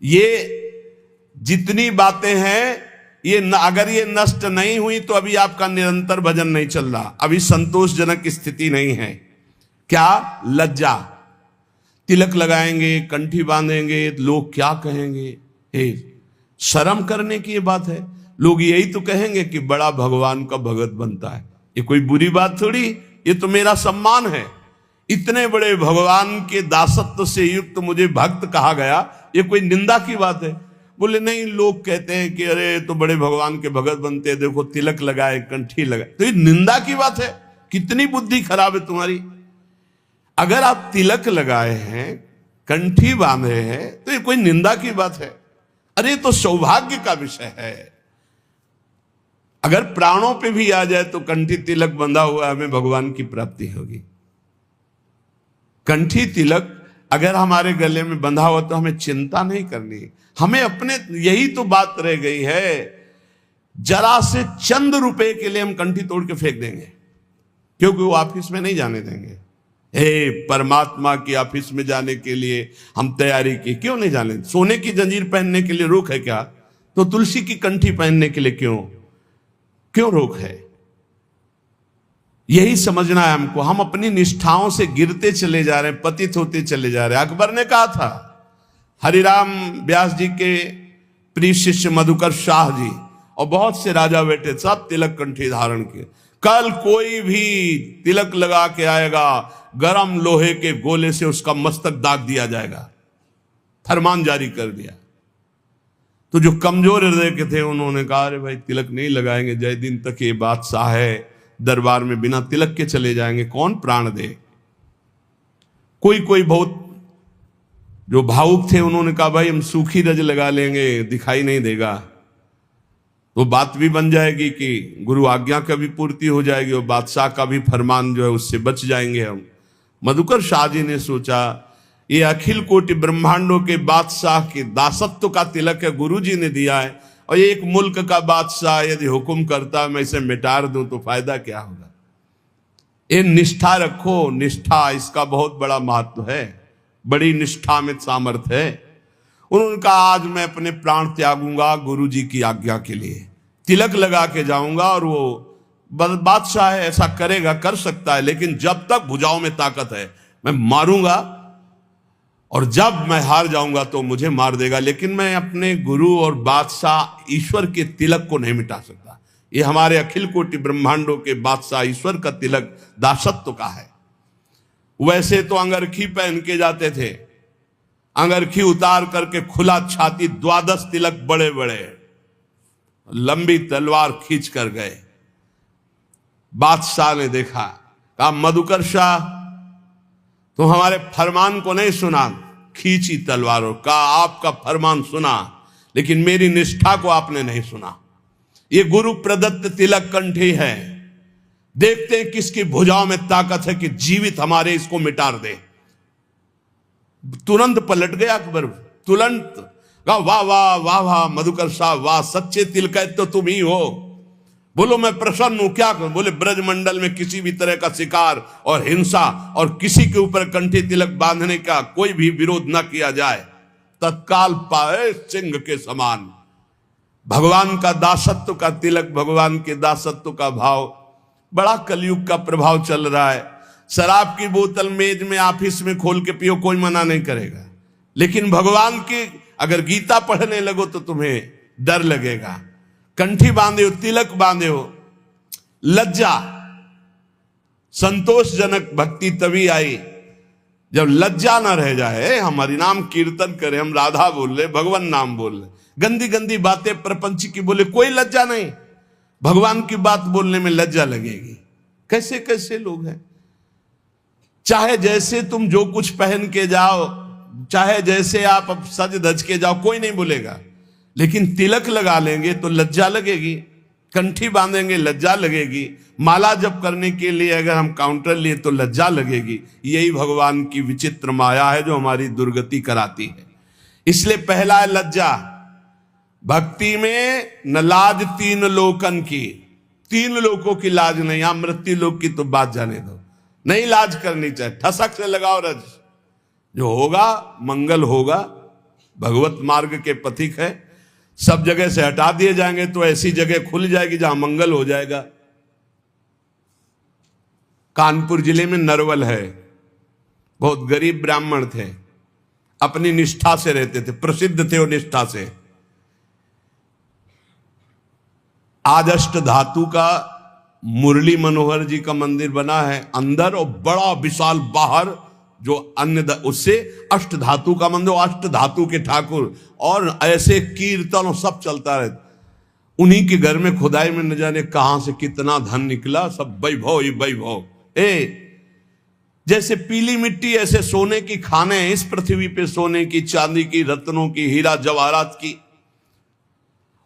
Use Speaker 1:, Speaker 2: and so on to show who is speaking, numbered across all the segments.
Speaker 1: ये जितनी बातें हैं ये अगर ये नष्ट नहीं हुई तो अभी आपका निरंतर भजन नहीं चल रहा, अभी संतोषजनक स्थिति नहीं है। क्या? लज्जा। तिलक लगाएंगे, कंठी बांधेंगे, लोग क्या कहेंगे? शर्म करने की ये बात है। लोग यही तो कहेंगे कि बड़ा भगवान का भगत बनता है। ये कोई बुरी बात थोड़ी, ये तो मेरा सम्मान है। इतने बड़े भगवान के दासत्व से युक्त मुझे भक्त कहा गया, ये कोई निंदा की बात है? बोले नहीं, लोग कहते हैं कि अरे तो बड़े भगवान के भगत बनते, देखो तिलक लगाए, कंठी लगाए, तो ये निंदा की बात है? कितनी बुद्धि खराब है तुम्हारी। अगर आप तिलक लगाए हैं, कंठी बांधे हैं, तो ये कोई निंदा की बात है? अरे तो सौभाग्य का विषय है। अगर प्राणों पे भी आ जाए तो कंठी तिलक बंधा हुआ हमें भगवान की प्राप्ति होगी। कंठी तिलक अगर हमारे गले में बंधा हुआ तो हमें चिंता नहीं करनी। हमें अपने, यही तो बात रह गई है, जरा से चंद रुपए के लिए हम कंठी तोड़ के फेंक देंगे, क्योंकि वो ऑफिस में नहीं जाने देंगे। हे परमात्मा की ऑफिस में जाने के लिए हम तैयारी की, क्यों नहीं जाने? सोने की जंजीर पहनने के लिए रोक है क्या? तो तुलसी की कंठी पहनने के लिए क्यों रोक है? यही समझना है हमको। हम अपनी निष्ठाओं से गिरते चले जा रहे हैं, पतित होते चले जा रहे हैं। अकबर ने कहा था, हरिराम व्यास जी के प्रिय शिष्य मधुकर शाह जी और बहुत से राजा बेटे सब तिलक कंठी धारण किए। कल कोई भी तिलक लगा के आएगा, गरम लोहे के गोले से उसका मस्तक दाग दिया जाएगा, फरमान जारी कर दिया। तो जो कमजोर हृदय के थे उन्होंने कहा, अरे भाई तिलक नहीं लगाएंगे, जय दिन तक ये बादशाह है, दरबार में बिना तिलक के चले जाएंगे, कौन प्राण दे? कोई बहुत जो भावुक थे उन्होंने कहा, भाई हम सूखी रज लगा लेंगे, दिखाई नहीं देगा, तो बात भी बन जाएगी कि गुरु आज्ञा का भी पूर्ति हो जाएगी और बादशाह का भी फरमान जो है उससे बच जाएंगे हम। मधुकर शाह जी ने सोचा, ये अखिल कोटि ब्रह्मांडों के बादशाह के दासत्व का तिलक है, गुरु जी ने दिया है, और ये एक मुल्क का बादशाह यदि हुक्म करता मैं इसे मिटा दूं तो फायदा क्या होगा? ये निष्ठा रखो, निष्ठा, इसका बहुत बड़ा महत्व है, बड़ी निष्ठा में सामर्थ्य है। उन्होंने कहा, आज मैं अपने प्राण त्यागूंगा गुरु जी की आज्ञा के लिए, तिलक लगा के जाऊंगा, और वो बादशाह है, ऐसा करेगा, कर सकता है, लेकिन जब तक भुजाओं में ताकत है मैं मारूंगा, और जब मैं हार जाऊंगा तो मुझे मार देगा, लेकिन मैं अपने गुरु और बादशाह ईश्वर के तिलक को नहीं मिटा सकता। ये हमारे अखिल कोटि ब्रह्मांडों के बादशाह ईश्वर का तिलक दासत्व का है। वैसे तो अंगरखी पहन के जाते थे, अंगरखी उतार करके खुला छाती, 12 तिलक बड़े बड़े, लंबी तलवार खींच कर गए। बादशाह ने देखा, कहा, मधुकर शाह तुम हमारे फरमान को नहीं सुना, खींची तलवारों का, आपका फरमान सुना, लेकिन मेरी निष्ठा को आपने नहीं सुना। ये गुरु प्रदत्त तिलक कंठी है, देखते हैं किसकी भुजाओं में ताकत है कि जीवित हमारे इसको मिटा दे। तुरंत पलट गया अकबर, तुरंत कहा, वाह वाह वाह वाह मधुकर शाह, वाह, सच्चे तिलकैत तो तुम ही हो। बोलो मैं प्रसन्न हूं, क्या करूं? बोले ब्रजमंडल में किसी भी तरह का शिकार और हिंसा और किसी के ऊपर कंठी तिलक बांधने का कोई भी विरोध न किया जाए, तत्काल पाए सिंह के समान। भगवान का दासत्व का तिलक, भगवान के दासत्व का भाव, बड़ा कलयुग का प्रभाव चल रहा है। शराब की बोतल मेज में ऑफिस में खोल के पियो, कोई मना नहीं करेगा, लेकिन भगवान की अगर गीता पढ़ने लगो तो तुम्हें डर लगेगा। कंठी बांधे हो, तिलक बांधे हो, लज्जा। संतोषजनक भक्ति तभी आई जब लज्जा ना रह जाए। हम हरिनाम कीर्तन करें, हम राधा बोल रहे, भगवान नाम बोल रहे, गंदी गंदी बातें प्रपंच की बोले, कोई लज्जा नहीं। भगवान की बात बोलने में लज्जा लगेगी। कैसे कैसे लोग हैं, चाहे जैसे तुम जो कुछ पहन के जाओ, चाहे जैसे आप सज धज के जाओ, कोई नहीं बोलेगा, लेकिन तिलक लगा लेंगे तो लज्जा लगेगी, कंठी बांधेंगे लज्जा लगेगी, माला जप करने के लिए अगर हम काउंटर लिए तो लज्जा लगेगी। यही भगवान की विचित्र माया है जो हमारी दुर्गति कराती है। इसलिए पहला है लज्जा। भक्ति में न लाज तीन लोकन की, 3 लोगों की लाज नहीं, यहां मृत्यु लोक की तो बात जाने दो, नहीं लाज करनी चाहिए। ठसक से लगाओ रज, जो होगा मंगल होगा, भगवत मार्ग के पथिक है, सब जगह से हटा दिए जाएंगे तो ऐसी जगह खुल जाएगी जहां मंगल हो जाएगा। कानपुर जिले में नरवल है, बहुत गरीब ब्राह्मण थे, अपनी निष्ठा से रहते थे, प्रसिद्ध थे वो निष्ठा से। आज अष्ट धातु का मुरली मनोहर जी का मंदिर बना है अंदर, और बड़ा विशाल बाहर जो अन्य उससे अष्ट धातु का मंदिर, अष्ट धातु के ठाकुर, और ऐसे कीर्तन सब चलता रहता। उन्हीं के घर में खुदाई में न जाने कहां से कितना धन निकला, सब वैभव ही वैभव। जैसे पीली मिट्टी ऐसे सोने की खाने हैं इस पृथ्वी पे, सोने की, चांदी की, रत्नों की, हीरा जवाहरात की।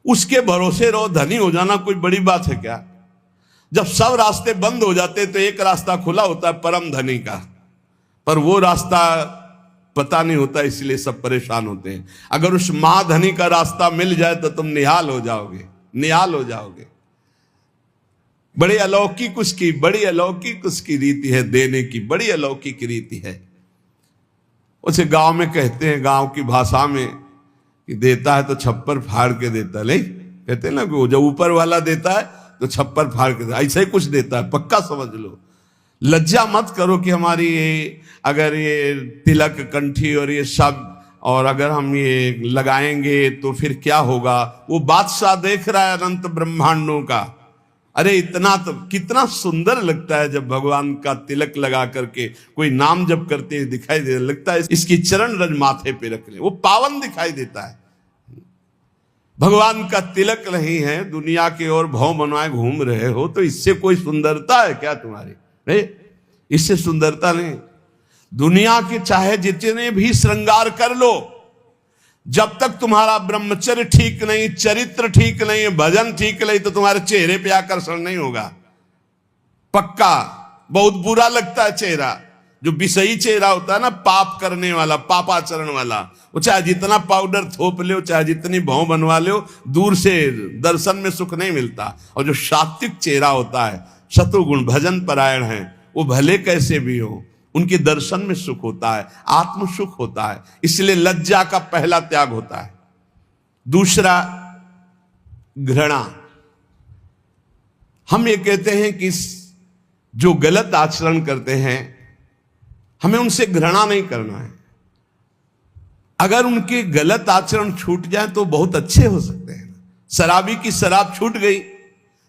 Speaker 1: उसके भरोसे रहो, धनी हो जाना कोई बड़ी बात है क्या? जब सब रास्ते बंद हो जाते तो एक रास्ता खुला होता है परम धनी का, पर वो रास्ता पता नहीं होता, इसलिए सब परेशान होते हैं। अगर उस महाधनी का रास्ता मिल जाए तो तुम निहाल हो जाओगे, निहाल हो जाओगे। बड़ी अलौकिक उसकी, बड़ी अलौकिक उसकी रीति है देने की, बड़ी अलौकिक रीति है। उसे गांव में कहते हैं, गांव की भाषा में, कि देता है तो छप्पर फाड़ के देता है। कहते हैं ना कि जब ऊपर वाला देता है तो छप्पर फाड़ के देता है, ऐसा ही कुछ देता है, पक्का समझ लो। लज्जा मत करो कि हमारी ये अगर ये तिलक कंठी और ये सब, और अगर हम ये लगाएंगे तो फिर क्या होगा। वो बादशाह देख रहा है अनंत ब्रह्मांडों का। अरे इतना तो कितना सुंदर लगता है जब भगवान का तिलक लगा करके कोई नाम जप करते हुए दिखाई दे, लगता है इसकी चरण रज माथे पे रख ले, वो पावन दिखाई देता है। भगवान का तिलक नहीं है, दुनिया के और भव बनवाए घूम रहे हो, तो इससे कोई सुंदरता है क्या तुम्हारी? नहीं, इससे सुंदरता नहीं। दुनिया के चाहे जितने भी श्रृंगार कर लो, जब तक तुम्हारा ब्रह्मचर्य ठीक नहीं, चरित्र ठीक नहीं, भजन ठीक नहीं, तो तुम्हारे चेहरे पे आकर्षण नहीं होगा, पक्का। बहुत बुरा लगता है चेहरा, जो विषयी चेहरा होता है ना, पाप करने वाला, पापाचरण वाला, वो चाहे जितना पाउडर थोप ले, चाहे जितनी भौं बनवा ले, दूर से दर्शन में सुख नहीं मिलता। और जो सात्विक चेहरा होता है, शत्रुगुण भजन परायण है, वो भले कैसे भी हो, उनके दर्शन में सुख होता है, आत्म सुख होता है। इसलिए लज्जा का पहला त्याग होता है। दूसरा, घृणा। हम ये कहते हैं कि जो गलत आचरण करते हैं, हमें उनसे घृणा नहीं करना है। अगर उनके गलत आचरण छूट जाए तो बहुत अच्छे हो सकते हैं। शराबी की शराब छूट गई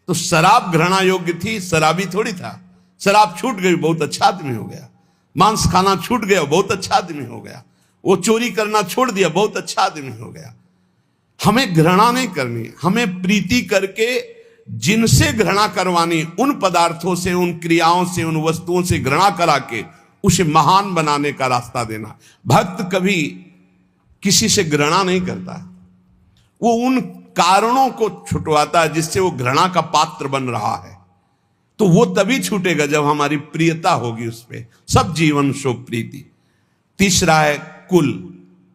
Speaker 1: तो शराब घृणा योग्य थी, शराबी थोड़ी था। शराब छूट गई, बहुत अच्छा आदमी हो गया। मांस खाना छूट गया, बहुत अच्छा आदमी हो गया। वो चोरी करना छोड़ दिया, बहुत अच्छा आदमी हो गया। हमें घृणा नहीं करनी, हमें प्रीति करके जिनसे घृणा करवानी, उन पदार्थों से, उन क्रियाओं से, उन वस्तुओं से घृणा करा के उसे महान बनाने का रास्ता देना। भक्त कभी किसी से घृणा नहीं करता, वो उन कारणों को छुटवाता है जिससे वो घृणा का पात्र बन रहा है। तो वो तभी छूटेगा जब हमारी प्रियता होगी उस पर। सब जीवन शोक प्रीति। तीसरा है कुल।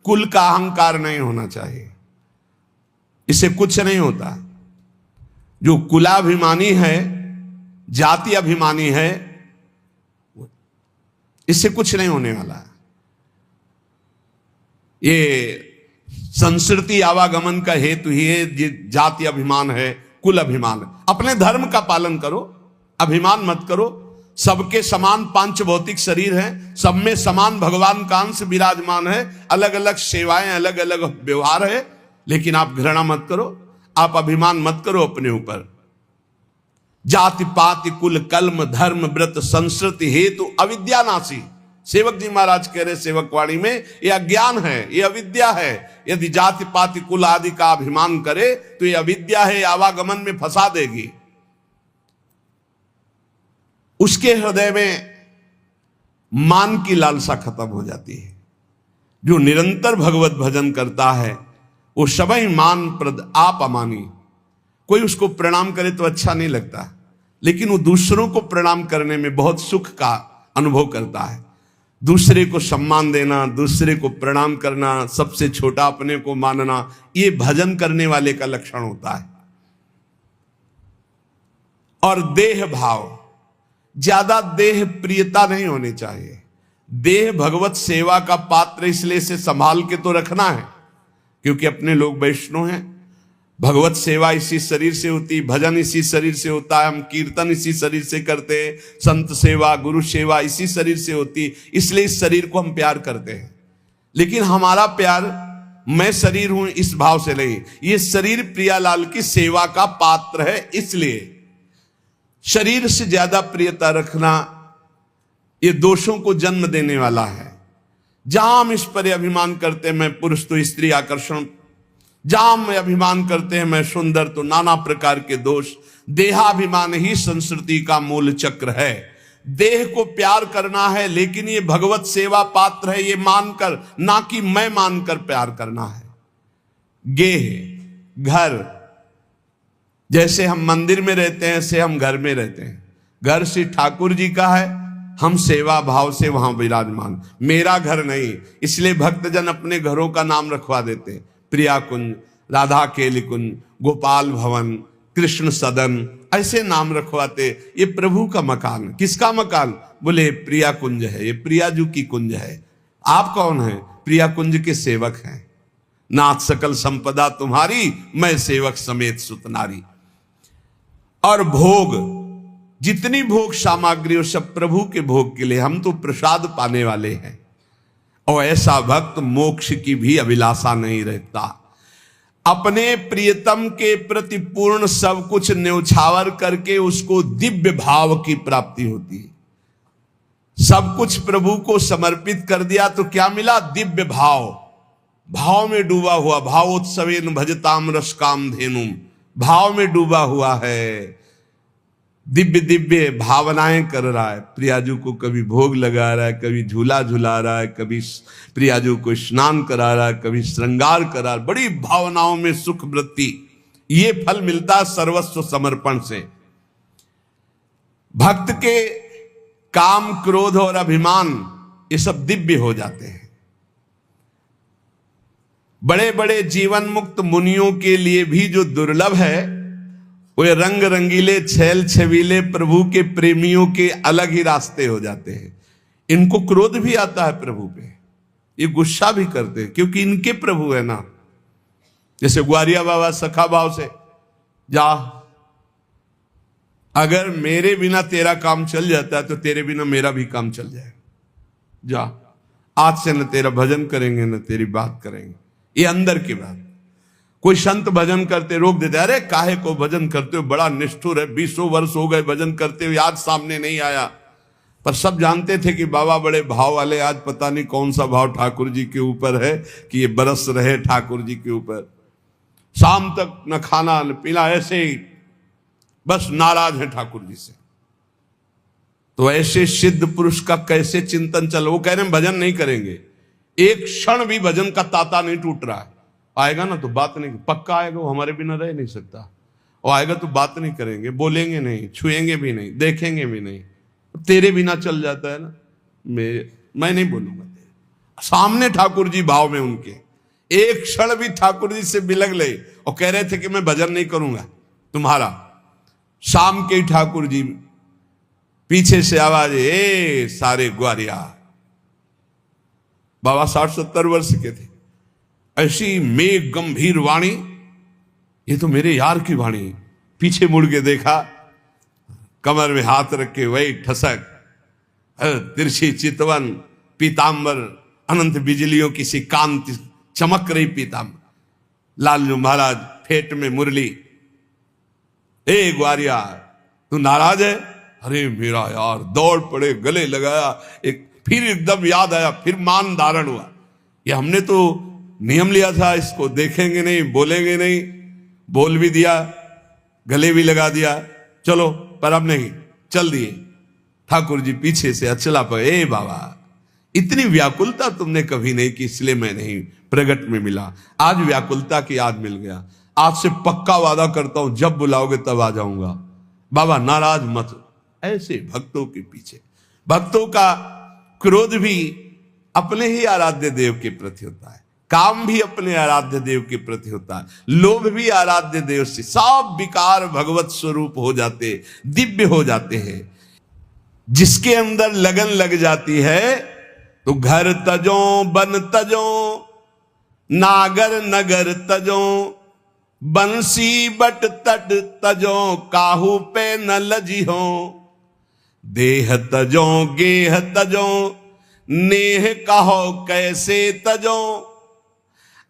Speaker 1: कुल का अहंकार नहीं होना चाहिए, इससे कुछ नहीं होता। जो कुलाभिमानी है, जाति अभिमानी है, इससे कुछ नहीं होने वाला है। ये संस्कृति आवागमन का हेतु ही है, जाति अभिमान है, कुल अभिमान है। अपने धर्म का पालन करो, अभिमान मत करो। सबके समान पांच भौतिक शरीर हैं, सब में समान भगवान का अंश विराजमान है, अलग अलग सेवाएं, अलग अलग व्यवहार है, लेकिन आप घृणा मत करो, आप अभिमान मत करो अपने ऊपर। जाति पाति कुल कल्म धर्म व्रत संस्कृति हेतु अविद्या नासी। सेवक जी महाराज कह रहे सेवक वाणी में, यह अज्ञान है, यह अविद्या है। यदि जाति पाति कुल आदि का अभिमान करे तो यह अविद्या है, आवागमन में फंसा देगी। उसके हृदय में मान की लालसा खत्म हो जाती है। जो निरंतर भगवत भजन करता है वो सबई मान प्रद आप अमानी। कोई उसको प्रणाम करे तो अच्छा नहीं लगता, लेकिन वो दूसरों को प्रणाम करने में बहुत सुख का अनुभव करता है। दूसरे को सम्मान देना, दूसरे को प्रणाम करना, सबसे छोटा अपने को मानना, ये भजन करने वाले का लक्षण होता है। और देह भाव, ज्यादा देह प्रियता नहीं होनी चाहिए। देह भगवत सेवा का पात्र, इसलिए इसे संभाल के तो रखना है, क्योंकि अपने लोग वैष्णव हैं। भगवत सेवा इसी शरीर से होती, भजन इसी शरीर से होता है, हम कीर्तन इसी शरीर से करते हैं, संत सेवा गुरु सेवा इसी शरीर से होती, इसलिए इस शरीर को हम प्यार करते हैं। लेकिन हमारा प्यार मैं शरीर हूं इस भाव से नहीं, ये शरीर प्रियालाल की सेवा का पात्र है, इसलिए शरीर से ज्यादा प्रियता रखना ये दोषों को जन्म देने वाला है। जहां हम इस पर अभिमान करते हैं मैं पुरुष तो स्त्री आकर्षण, जहां हम अभिमान करते हैं मैं सुंदर तो नाना प्रकार के दोष। देहाभिमान ही संस्कृति का मूल चक्र है। देह को प्यार करना है, लेकिन ये भगवत सेवा पात्र है ये मानकर, ना कि मैं मानकर प्यार करना है। गेह घर, जैसे हम मंदिर में रहते हैं ऐसे हम घर में रहते हैं। घर श्री ठाकुर जी का है, हम सेवा भाव से वहां विराजमान। मेरा घर नहीं, इसलिए भक्तजन अपने घरों का नाम रखवा देते हैं, प्रिया कुंज, राधा केली कुंज, गोपाल भवन, कृष्ण सदन, ऐसे नाम रखवाते। ये प्रभु का मकान, किसका मकान? बोले प्रिया कुंज है, ये प्रियाजू की कुंज है। आप कौन हैं? प्रिया कुंज के सेवक हैं। नाथ सकल संपदा तुम्हारी, मैं सेवक समेत सुतनारी। और भोग, जितनी भोग सामग्री हो सब प्रभु के भोग के लिए, हम तो प्रसाद पाने वाले हैं। और ऐसा भक्त मोक्ष की भी अभिलाषा नहीं रखता। अपने प्रियतम के प्रति पूर्ण सब कुछ न्यौछावर करके उसको दिव्य भाव की प्राप्ति होती है। सब कुछ प्रभु को समर्पित कर दिया तो क्या मिला? दिव्य भाव। भाव में डूबा हुआ, भावोत्सवेन भजताम रसकाम धेनुम, भाव में डूबा हुआ है, दिव्य दिव्य भावनाएं कर रहा है। प्रियाजू को कभी भोग लगा रहा है, कभी झूला झुला रहा है, कभी प्रियाजू को स्नान करा रहा है, कभी श्रृंगार करा, बड़ी भावनाओं में सुख वृत्ति। ये फल मिलता है सर्वस्व समर्पण से। भक्त के काम क्रोध और अभिमान ये सब दिव्य हो जाते हैं। बड़े बड़े जीवन मुक्त मुनियों के लिए भी जो दुर्लभ है, वे रंग रंगीले छैल छबीले प्रभु के प्रेमियों के अलग ही रास्ते हो जाते हैं। इनको क्रोध भी आता है प्रभु पे, ये गुस्सा भी करते हैं, क्योंकि इनके प्रभु है ना। जैसे ग्वारिया बाबा सखा भाव से, जा अगर मेरे बिना तेरा काम चल जाता है तो तेरे बिना मेरा भी काम चल जाएगा। जा आज से न तेरा भजन करेंगे न तेरी बात करेंगे। ये अंदर की बात। कोई संत भजन करते रोक देते, अरे काहे को भजन करते हो, बड़ा निष्ठुर है, 20 वर्ष हो गए भजन करते हुए, आज सामने नहीं आया। पर सब जानते थे कि बाबा बड़े भाव वाले, आज पता नहीं कौन सा भाव ठाकुर जी के ऊपर है कि ये बरस रहे ठाकुर जी के ऊपर। शाम तक न खाना न पीना, ऐसे ही बस नाराज है ठाकुर जी से। तो ऐसे सिद्ध पुरुष का कैसे चिंतन चल? वो कह रहे हैं भजन नहीं करेंगे, एक क्षण भी भजन का ताता नहीं टूट रहा है। आएगा ना तो बात नहीं, पक्का आएगा, वो हमारे बिना रह नहीं सकता। और आएगा तो बात नहीं करेंगे, बोलेंगे नहीं, छुएंगे भी नहीं, देखेंगे भी नहीं, तेरे बिना चल जाता है ना। मैं नहीं बोलूंगा तेरे सामने। ठाकुर जी भाव में उनके एक क्षण भी ठाकुर जी से बिलग ले और कह रहे थे कि मैं भजन नहीं करूंगा तुम्हारा। शाम के ठाकुर जी पीछे से आवाज, ए सारे ग्वारिया। बाबा 60-70 वर्ष के थे। ऐसी मेघ गंभीर वाणी, ये तो मेरे यार की वाणी। पीछे मुड़ के देखा, कमर में हाथ रख के वही ठसक, तिरछी चितवन, पीतांबर, अनंत बिजलियों की सी कांति चमक रही पीतांबर। लालजू महाराज फेट में मुरली। ए ग्वारिया तू नाराज है? अरे मेरा यार, दौड़ पड़े, गले लगाया, एक फिर एकदम याद आया, फिर मान धारण हुआ। ये हमने तो नियम लिया था, इसको देखेंगे नहीं, बोलेंगे नहीं, बोल भी दिया, गले भी लगा दिया, चलो, पर अब नहीं, चल दिए। ठाकुर जी पीछे से अचला पर, ए बाबा इतनी व्याकुलता तुमने कभी नहीं की, इसलिए मैं नहीं प्रगट में मिला। आज व्याकुलता की याद मिल गया। आज से पक्का वादा करता हूं, जब बुलाओगे तब आ जाऊंगा। बाबा नाराज मत। ऐसे भक्तों के पीछे, भक्तों का क्रोध भी अपने ही आराध्य देव के प्रति होता है, काम भी अपने आराध्य देव के प्रति होता है, लोभ भी आराध्य देव से। सब विकार भगवत स्वरूप हो जाते, दिव्य हो जाते हैं। जिसके अंदर लगन लग जाती है तो घर तजो बन तजो, नागर नगर तजो, बंसी बट तट तजो, काहू पे न लजिहो। देह तजो गेह तजो, नेह कहो कैसे तजो।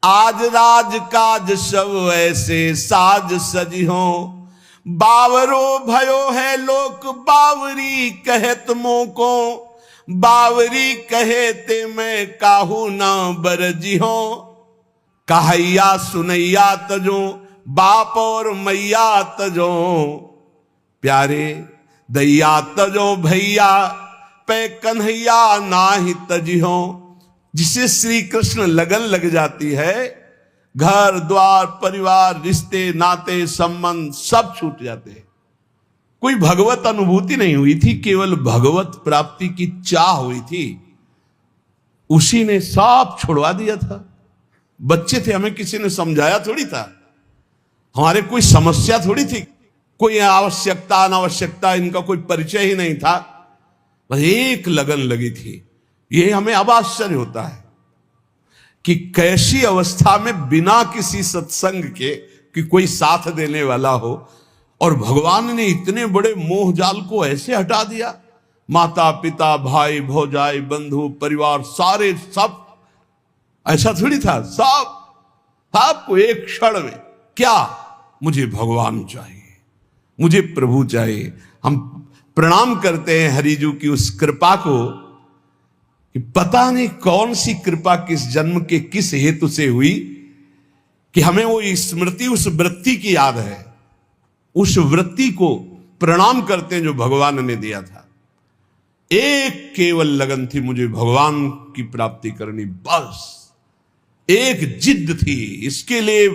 Speaker 1: आज राज काज सब ऐसे साज सजिहो। बावरो भयो है लोक बावरी कहत मोको, बावरी कहे ते मैं काहू ना बरजिहो। कहैया सुनैया तजो, बाप और मैया तजो, प्यारे दैया तजो भैया, पे कन्हैया नाही तजिहो। जिसे श्री कृष्ण लगन लग जाती है, घर द्वार परिवार रिश्ते नाते संबंध सब छूट जाते हैं। कोई भगवत अनुभूति नहीं हुई थी, केवल भगवत प्राप्ति की चाह हुई थी, उसी ने सब छुड़वा दिया था। बच्चे थे, हमें किसी ने समझाया थोड़ी था, हमारे कोई समस्या थोड़ी थी, कोई आवश्यकता अनावश्यकता इनका कोई परिचय ही नहीं था, बस एक लगन लगी थी। ये हमें अब आश्चर्य होता है कि कैसी अवस्था में बिना किसी सत्संग के कि कोई साथ देने वाला हो, और भगवान ने इतने बड़े मोह जाल को ऐसे हटा दिया। माता पिता भाई भौजाई बंधु परिवार सारे सब, ऐसा थोड़ी था, सब आपको एक क्षण में क्या, मुझे भगवान चाहिए, मुझे प्रभु चाहिए। हम प्रणाम करते हैं हरिजू की उस कृपा को कि पता नहीं कौन सी कृपा किस जन्म के किस हेतु से हुई कि हमें वो स्मृति उस वृत्ति की याद है, उस वृत्ति को प्रणाम करते हैं जो भगवान ने दिया था। एक केवल लगन थी, मुझे भगवान की प्राप्ति करनी, बस एक जिद थी। इसके लिए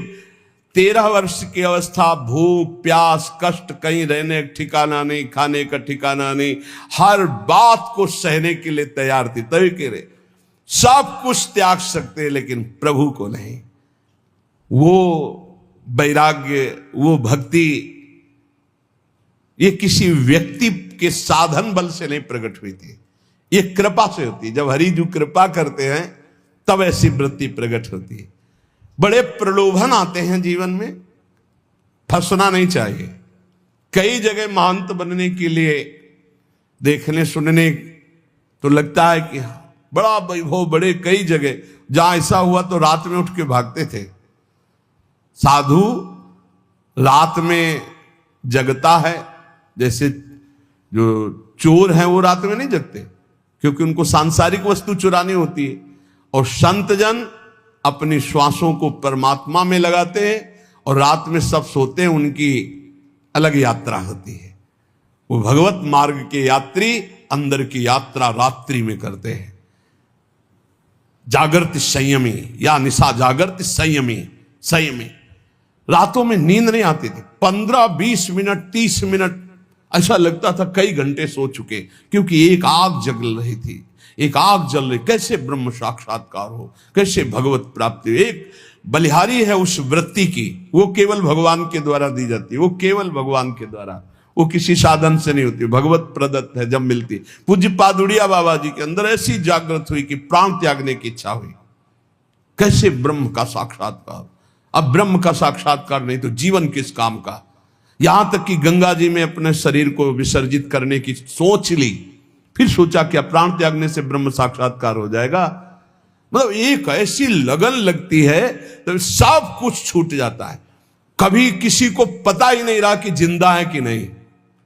Speaker 1: 13 वर्ष की अवस्था, भूख प्यास कष्ट, कहीं रहने का ठिकाना नहीं, खाने का ठिकाना नहीं, हर बात को सहने के लिए तैयार थी। तभी कह रहे सब कुछ त्याग सकते लेकिन प्रभु को नहीं। वो वैराग्य, वो भक्ति, ये किसी व्यक्ति के साधन बल से नहीं प्रकट हुई थी, ये कृपा से होती। जब हरिजू कृपा करते हैं तब ऐसी वृत्ति प्रकट होती है। बड़े प्रलोभन आते हैं जीवन में, फंसना नहीं चाहिए। कई जगह महंत बनने के लिए देखने सुनने तो लगता है कि बड़ा वैभव, बड़े कई जगह जहां ऐसा हुआ तो रात में उठ के भागते थे। साधु रात में जगता है, जैसे जो चोर हैं वो रात में नहीं जगते क्योंकि उनको सांसारिक वस्तु चुरानी होती है, और संत जन अपनी श्वासों को परमात्मा में लगाते हैं और रात में सब सोते हैं, उनकी अलग यात्रा होती है। वो भगवत मार्ग के यात्री अंदर की यात्रा रात्रि में करते हैं। जागृत संयमी या निशा जागृत संयमी, संयमी रातों में नींद नहीं आती थी। 15-20 मिनट 30 मिनट ऐसा लगता था कई घंटे सो चुके, क्योंकि एक आग जल रही थी, एक आग जल रही। कैसे ब्रह्म साक्षात्कार हो, कैसे भगवत प्राप्ति। एक बलिहारी है उस वृत्ति की, वो केवल भगवान के द्वारा दी जाती है, वो केवल भगवान के द्वारा, वो किसी साधन से नहीं होती, भगवत प्रदत्त है। जब मिलती पूज्य पादुड़िया बाबा जी के अंदर ऐसी जागृत हुई कि प्राण त्यागने की इच्छा हुई। कैसे ब्रह्म का साक्षात्कार। अब ब्रह्म का साक्षात्कार नहीं तो जीवन किस काम का। यहां तक कि गंगा जी में अपने शरीर को विसर्जित करने की सोच ली, फिर सोचा क्या प्राण त्यागने से ब्रह्म साक्षात्कार हो जाएगा। मतलब एक ऐसी लगन लगती है तो सब कुछ छूट जाता है। कभी किसी को पता ही नहीं रहा कि जिंदा है कि नहीं,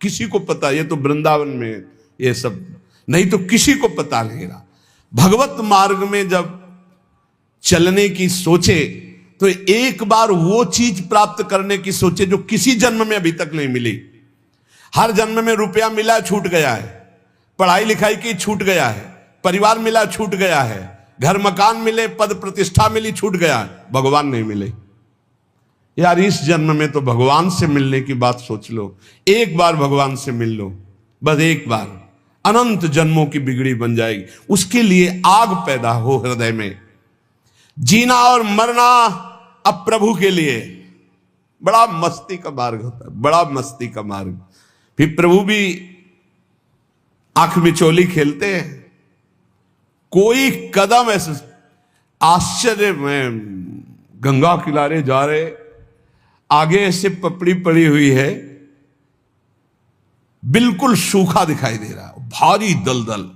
Speaker 1: किसी को पता, ये तो वृंदावन में ये सब नहीं तो किसी को पता नहीं रहा। भगवत मार्ग में जब चलने की सोचे तो एक बार वो चीज प्राप्त करने की सोचे जो किसी जन्म में अभी तक नहीं मिली। हर जन्म में रुपया मिला छूट गया है, पढ़ाई लिखाई की छूट गया है, परिवार मिला छूट गया है, घर मकान मिले पद प्रतिष्ठा मिली छूट गया है, भगवान नहीं मिले। यार इस जन्म में तो भगवान से मिलने की बात सोच लो। एक बार भगवान से मिल लो, बस एक बार, अनंत जन्मों की बिगड़ी बन जाएगी। उसके लिए आग पैदा हो हृदय में। जीना और मरना अब प्रभु के लिए बड़ा मस्ती का मार्ग होता है, बड़ा मस्ती का मार्ग। फिर प्रभु भी आंख मिचोली खेलते हैं। कोई कदम ऐसे आश्चर्य में गंगा किनारे जा रहे, आगे ऐसे पपड़ी पड़ी हुई है, बिल्कुल सूखा दिखाई दे रहा है, भारी दलदल,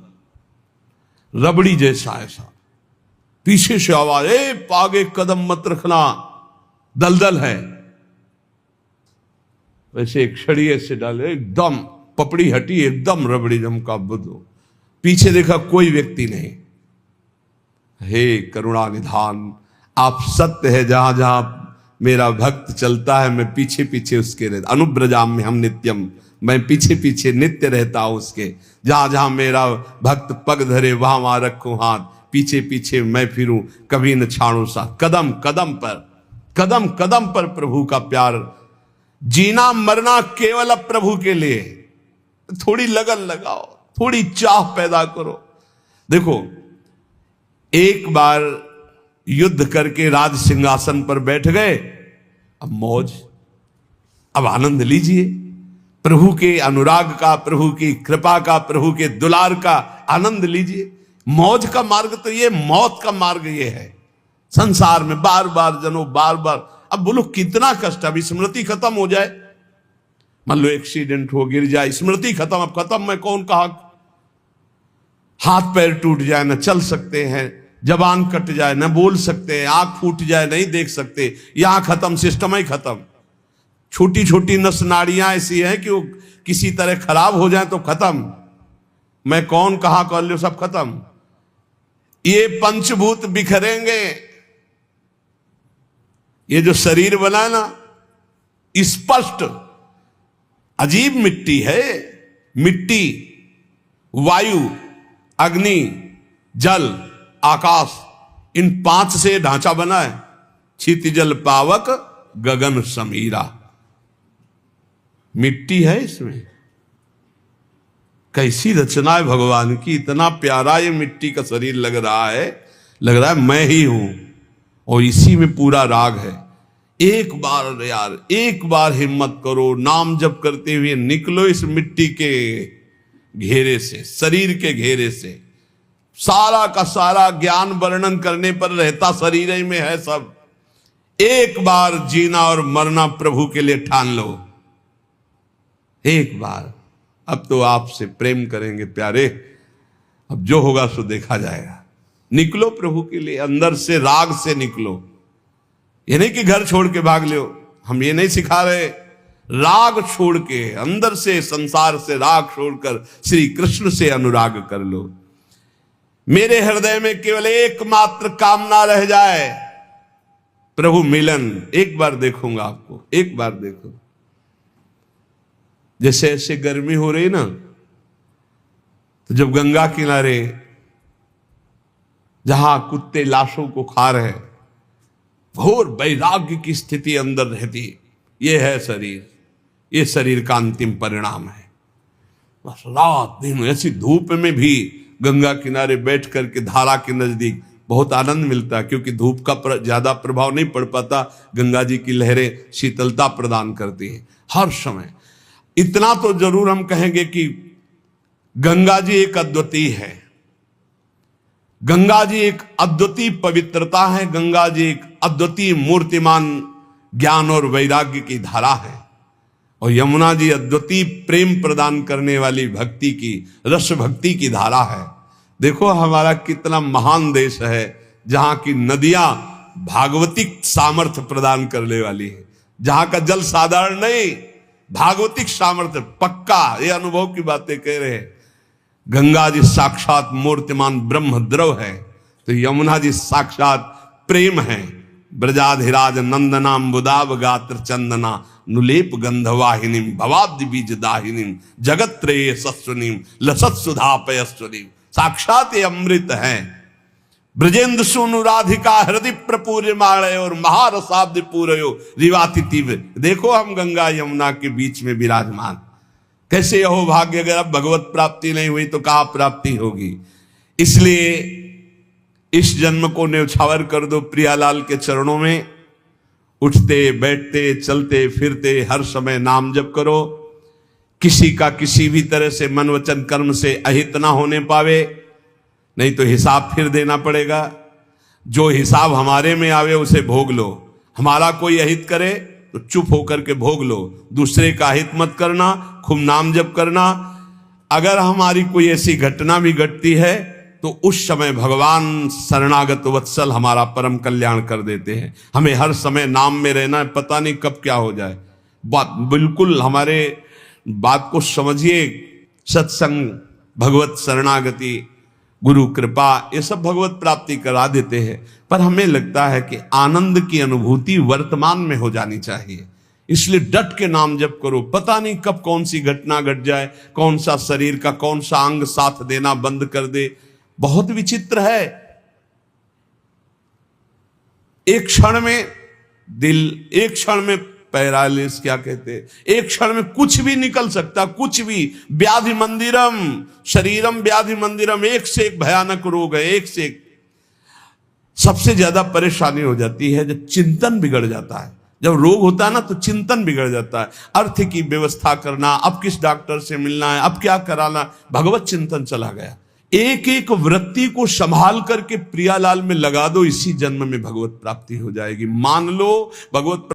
Speaker 1: रबड़ी जैसा ऐसा। पीछे से आवाज, ए आगे कदम मत रखना, दलदल है। वैसे एक छड़ी ऐसे डाले, एकदम पपड़ी हटी, एकदम रबड़ी जमका बुद्ध। पीछे देखा कोई व्यक्ति नहीं। हे करुणा निधान, आप सत्य है, जहां जहां मेरा भक्त चलता है मैं पीछे पीछे उसके रहता। अनुब्रजाम में हम नित्यम, मैं पीछे पीछे नित्य रहता हूं उसके। जहां जहां मेरा भक्त पग धरे वहां वहां रखूं हाथ, पीछे पीछे मैं फिरूं, कभी न छाड़ू सा। कदम कदम पर, कदम कदम पर प्रभु का प्यार। जीना मरना केवल अब प्रभु के लिए। थोड़ी लगन लगाओ, थोड़ी चाह पैदा करो। देखो, एक बार युद्ध करके राज सिंहासन पर बैठ गए, अब मौज, अब आनंद लीजिए प्रभु के अनुराग का, प्रभु की कृपा का, प्रभु के दुलार का आनंद लीजिए। मौज का मार्ग तो ये, मौत का मार्ग ये है। संसार में बार बार जनो, बार बार। अब बोलो कितना कष्ट, अभी स्मृति खत्म हो जाए, मान लो एक्सीडेंट हो, गिर जाए, स्मृति खत्म, अब खत्म, मैं कौन कहा, हाथ पैर टूट जाए, न चल सकते हैं, जबान कट जाए, न बोल सकते हैं, आंख फूट जाए, नहीं देख सकते, यहां खत्म, सिस्टम ही खत्म। छोटी छोटी नस नाड़ियां ऐसी हैं कि वो किसी तरह खराब हो जाए तो खत्म, मैं कौन कहा कर लो, सब खत्म। ये पंचभूत बिखरेंगे। ये जो शरीर बना ना, स्पष्ट अजीब मिट्टी है। मिट्टी, वायु, अग्नि, जल, आकाश, इन 5 से ढांचा बना है। क्षितिजल पावक गगन समीरा, मिट्टी है इसमें। कैसी रचना है भगवान की, इतना प्यारा ये मिट्टी का शरीर लग रहा है मैं ही हूं, और इसी में पूरा राग है। एक बार यार, एक बार हिम्मत करो, नाम जप करते हुए निकलो इस मिट्टी के घेरे से, शरीर के घेरे से। सारा का सारा ज्ञान वर्णन करने पर रहता शरीर ही में है सब। एक बार जीना और मरना प्रभु के लिए ठान लो, एक बार। अब तो आपसे प्रेम करेंगे प्यारे, अब जो होगा सो देखा जाएगा। निकलो प्रभु के लिए, अंदर से राग से निकलो। ये नहीं कि घर छोड़ के भाग लो, हम ये नहीं सिखा रहे। राग छोड़ के, अंदर से, संसार से राग छोड़कर श्री कृष्ण से अनुराग कर लो। मेरे हृदय में केवल एकमात्र कामना रह जाए, प्रभु मिलन। एक बार देखूंगा आपको, एक बार देखो। जैसे ऐसे गर्मी हो रही ना, तो जब गंगा किनारे जहां कुत्ते लाशों को खा रहे, घोर वैराग्य की स्थिति अंदर रहती, ये है शरीर, ये शरीर का अंतिम परिणाम है। बस रात दिन ऐसी धूप में भी गंगा किनारे बैठ करके धारा के नजदीक बहुत आनंद मिलता है, क्योंकि धूप का ज्यादा प्रभाव नहीं पड़ पाता। गंगा जी की लहरें शीतलता प्रदान करती हैं हर समय। इतना तो जरूर हम कहेंगे कि गंगा जी एक अद्वितीय है, गंगा जी एक अद्वितीय पवित्रता है, गंगा जी एक अद्वितीय मूर्तिमान ज्ञान और वैराग्य की धारा है, और यमुना जी अद्वितीय प्रेम प्रदान करने वाली भक्ति की, रस भक्ति की धारा है। देखो हमारा कितना महान देश है, जहां की नदियां भागवतिक सामर्थ्य प्रदान करने वाली है, जहां का जल साधारण नहीं, भागवतिक सामर्थ्य पक्का। ये अनुभव की बातें कह रहे हैं। गंगा जी साक्षात मूर्तिमान ब्रह्म द्रव है, तो यमुना जी साक्षात प्रेम है। ब्रजाधिराज नंदनाम बुदाव गात्र चंदना नुलेप गंधवाहिनीम भवाब्दि बीज दाहिनीम जगत त्रय सस्वनीम लसत सुधा पयस्वनीम। साक्षात ये अमृत है। ब्रजेंद्र सुनु राधिका हृदय प्रपूर्य माणय और महारसाब्द पूरयो रिवातिथिव। देखो हम गंगा यमुना के बीच में विराजमान, कैसे यहो भाग्य। अगर अब भगवत प्राप्ति नहीं हुई तो कहाँ प्राप्ति होगी। इसलिए इस जन्म को न्यौछावर कर दो प्रियालाल के चरणों में। उठते बैठते चलते फिरते हर समय नाम जप करो। किसी का किसी भी तरह से मन वचन कर्म से अहित ना होने पावे, नहीं तो हिसाब फिर देना पड़ेगा। जो हिसाब हमारे में आवे उसे भोग लो। हमारा कोई अहित करे तो चुप होकर के भोग लो, दूसरे का हित मत करना, खूब नाम जप करना। अगर हमारी कोई ऐसी घटना भी घटती है तो उस समय भगवान शरणागत वत्सल हमारा परम कल्याण कर देते हैं। हमें हर समय नाम में रहना है, पता नहीं कब क्या हो जाए। बात बिल्कुल हमारे बात को समझिए। सत्संग, भगवत शरणागति, गुरु कृपा, ये सब भगवत प्राप्ति करा देते हैं। पर हमें लगता है कि आनंद की अनुभूति वर्तमान में हो जानी चाहिए, इसलिए डट के नाम जप करो। पता नहीं कब कौन सी घटना घट जाए, कौन सा शरीर का कौन सा अंग साथ देना बंद कर दे। बहुत विचित्र है, एक क्षण में दिल, एक क्षण में पैरालिस, क्या कहते हैं, एक क्षण में कुछ भी निकल सकता, कुछ भी। व्याधि मंदिरम शरीरम व्याधि मंदिरम, एक से एक भयानक रोग है, एक से एक। सबसे ज्यादा परेशानी हो जाती है जब चिंतन बिगड़ जाता है। जब रोग होता है ना तो चिंतन बिगड़ जाता है। अर्थ की व्यवस्था करना, अब किस डॉक्टर से मिलना है, अब क्या कराना, भगवत चिंतन चला गया। एक एक वृत्ति को संभाल करके प्रियालाल में लगा दो, इसी जन्म में भगवत प्राप्ति हो जाएगी। मान लो भगवत